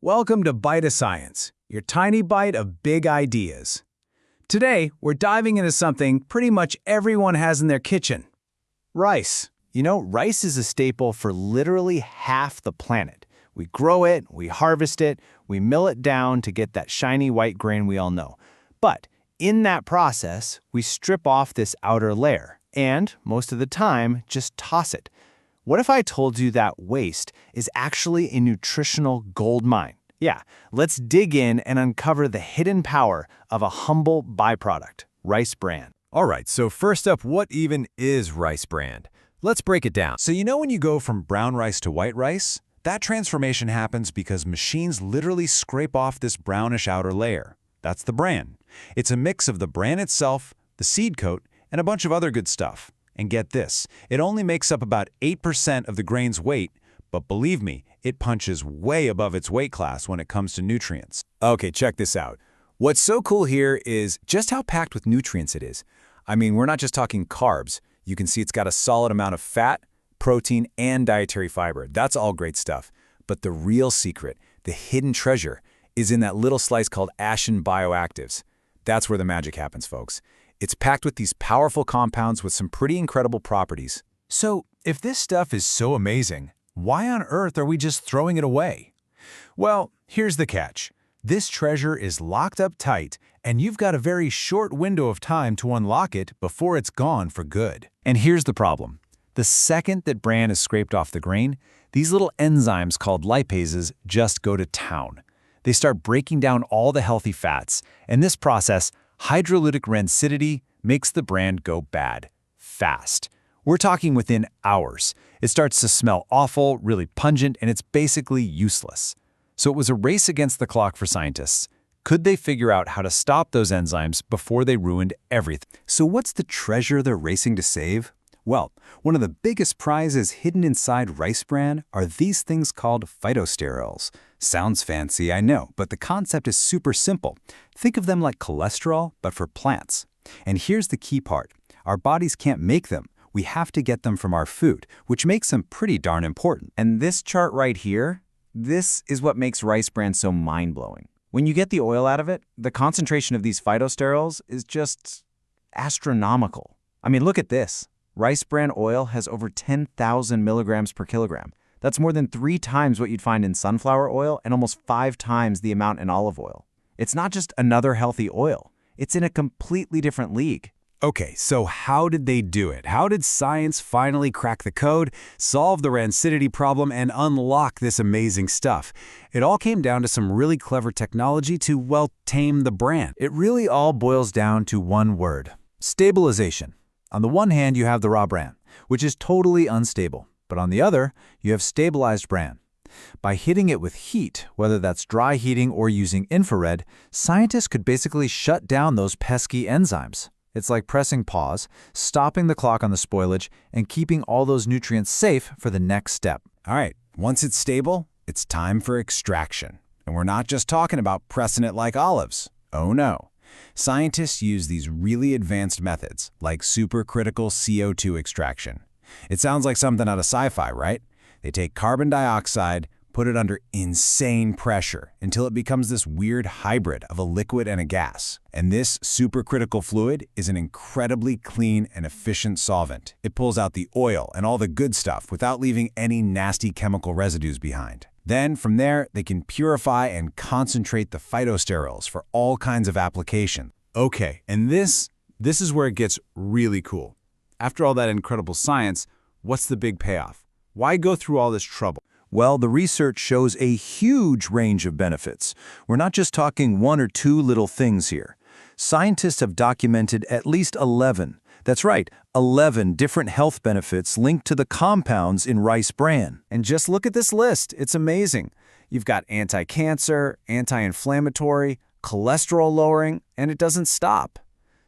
Welcome to Byte of Science, your tiny bite of big ideas. Today, we're diving into something pretty much everyone has in their kitchen: rice. You know, rice is a staple for literally half the planet. We grow it, we harvest it, we mill it down to get that shiny white grain we all know. But in that process, we strip off this outer layer and, most of the time, just toss it. What if I told you that waste is actually a nutritional gold mine? Yeah, let's dig in and uncover the hidden power of a humble byproduct, rice bran. All right, so first up, what even is rice bran? Let's break it down. So you know when you go from brown rice to white rice? That transformation happens because machines literally scrape off this brownish outer layer. That's the bran. It's a mix of the bran itself, the seed coat, and a bunch of other good stuff. And get this, it only makes up about 8% of the grain's weight, but believe me, it punches way above its weight class when it comes to nutrients. Okay, check this out. What's so cool here is just how packed with nutrients it is. I mean, we're not just talking carbs. You can see it's got a solid amount of fat, protein, and dietary fiber. That's all great stuff. But the real secret, the hidden treasure, is in that little slice called ashen bioactives. That's where the magic happens, folks. It's packed with these powerful compounds with some pretty incredible properties. So if this stuff is so amazing, why on earth are we just throwing it away? Well, here's the catch. This treasure is locked up tight, and you've got a very short window of time to unlock it before it's gone for good. And here's the problem. The second that bran is scraped off the grain, these little enzymes called lipases just go to town. They start breaking down all the healthy fats, and this process, hydrolytic rancidity, makes the bran go bad, fast. We're talking within hours. It starts to smell awful, really pungent, and it's basically useless. So it was a race against the clock for scientists. Could they figure out how to stop those enzymes before they ruined everything? So what's the treasure they're racing to save? Well, one of the biggest prizes hidden inside rice bran are these things called phytosterols. Sounds fancy, I know, but the concept is super simple. Think of them like cholesterol, but for plants. And here's the key part. Our bodies can't make them. We have to get them from our food, which makes them pretty darn important. And this chart right here, this is what makes rice bran so mind-blowing. When you get the oil out of it, the concentration of these phytosterols is just astronomical. I mean, look at this. Rice bran oil has over 10,000 milligrams per kilogram. That's more than 3 times what you'd find in sunflower oil and almost 5 times the amount in olive oil. It's not just another healthy oil. It's in a completely different league. Okay, so how did they do it? How did science finally crack the code, solve the rancidity problem, and unlock this amazing stuff? It all came down to some really clever technology to, well, tame the bran. It really all boils down to one word: stabilization. On the one hand, you have the raw bran, which is totally unstable. But on the other, you have stabilized bran. By hitting it with heat, whether that's dry heating or using infrared, scientists could basically shut down those pesky enzymes. It's like pressing pause, stopping the clock on the spoilage, and keeping all those nutrients safe for the next step. All right, once it's stable, it's time for extraction. And we're not just talking about pressing it like olives. Oh no. Scientists use these really advanced methods, like supercritical CO2 extraction. It sounds like something out of sci-fi, right? They take carbon dioxide, put it under insane pressure until it becomes this weird hybrid of a liquid and a gas. And this supercritical fluid is an incredibly clean and efficient solvent. It pulls out the oil and all the good stuff without leaving any nasty chemical residues behind. Then, from there, they can purify and concentrate the phytosterols for all kinds of applications. Okay, and this is where it gets really cool. After all that incredible science, what's the big payoff? Why go through all this trouble? Well, the research shows a huge range of benefits. We're not just talking 1 or 2 little things here. Scientists have documented at least 11. That's right, 11 different health benefits linked to the compounds in rice bran. And just look at this list. It's amazing. You've got anti-cancer, anti-inflammatory, cholesterol lowering, and it doesn't stop.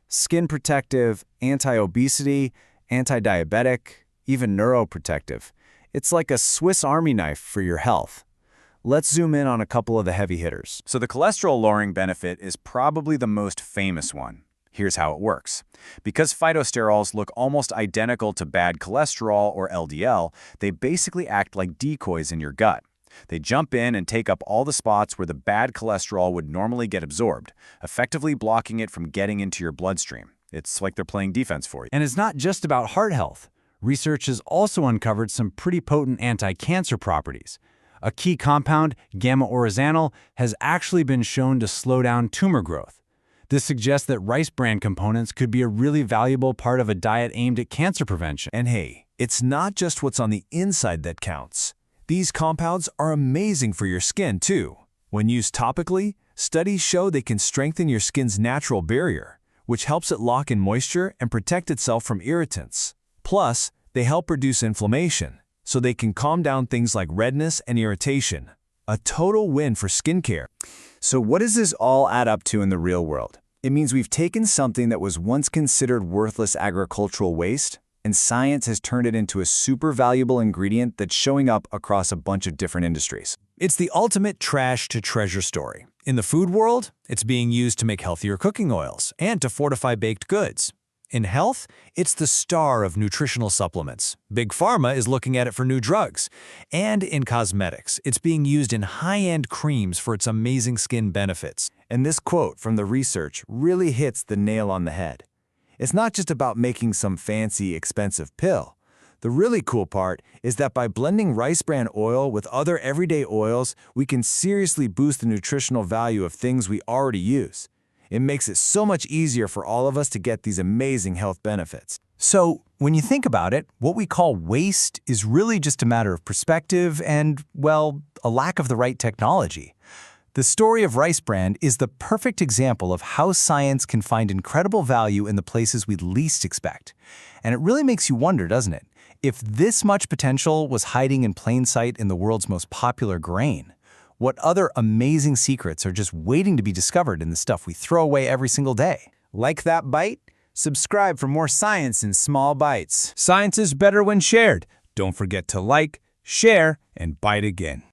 Skin protective, anti-obesity, anti-diabetic, even neuroprotective. It's like a Swiss Army knife for your health. Let's zoom in on a couple of the heavy hitters. So the cholesterol lowering benefit is probably the most famous one. Here's how it works. Because phytosterols look almost identical to bad cholesterol or LDL, they basically act like decoys in your gut. They jump in and take up all the spots where the bad cholesterol would normally get absorbed, effectively blocking it from getting into your bloodstream. It's like they're playing defense for you. And it's not just about heart health. Research has also uncovered some pretty potent anti-cancer properties. A key compound, gamma-oryzanol, has actually been shown to slow down tumor growth. This suggests that rice bran components could be a really valuable part of a diet aimed at cancer prevention. And hey, it's not just what's on the inside that counts. These compounds are amazing for your skin, too. When used topically, studies show they can strengthen your skin's natural barrier, which helps it lock in moisture and protect itself from irritants. Plus, they help reduce inflammation, so they can calm down things like redness and irritation. A total win for skincare. So what does this all add up to in the real world? It means we've taken something that was once considered worthless agricultural waste, and science has turned it into a super valuable ingredient that's showing up across a bunch of different industries. It's the ultimate trash-to-treasure story. In the food world, it's being used to make healthier cooking oils and to fortify baked goods. In health, it's the star of nutritional supplements. Big Pharma is looking at it for new drugs. And in cosmetics, it's being used in high-end creams for its amazing skin benefits. And this quote from the research really hits the nail on the head. It's not just about making some fancy, expensive pill. The really cool part is that by blending rice bran oil with other everyday oils, we can seriously boost the nutritional value of things we already use. It makes it so much easier for all of us to get these amazing health benefits. So, when you think about it, what we call waste is really just a matter of perspective and, well, a lack of the right technology. The story of rice bran is the perfect example of how science can find incredible value in the places we'd least expect. And it really makes you wonder, doesn't it? If this much potential was hiding in plain sight in the world's most popular grain, what other amazing secrets are just waiting to be discovered in the stuff we throw away every single day? Like that Byte? Subscribe for more science in small bites. Science is better when shared. Don't forget to like, share, and bite again.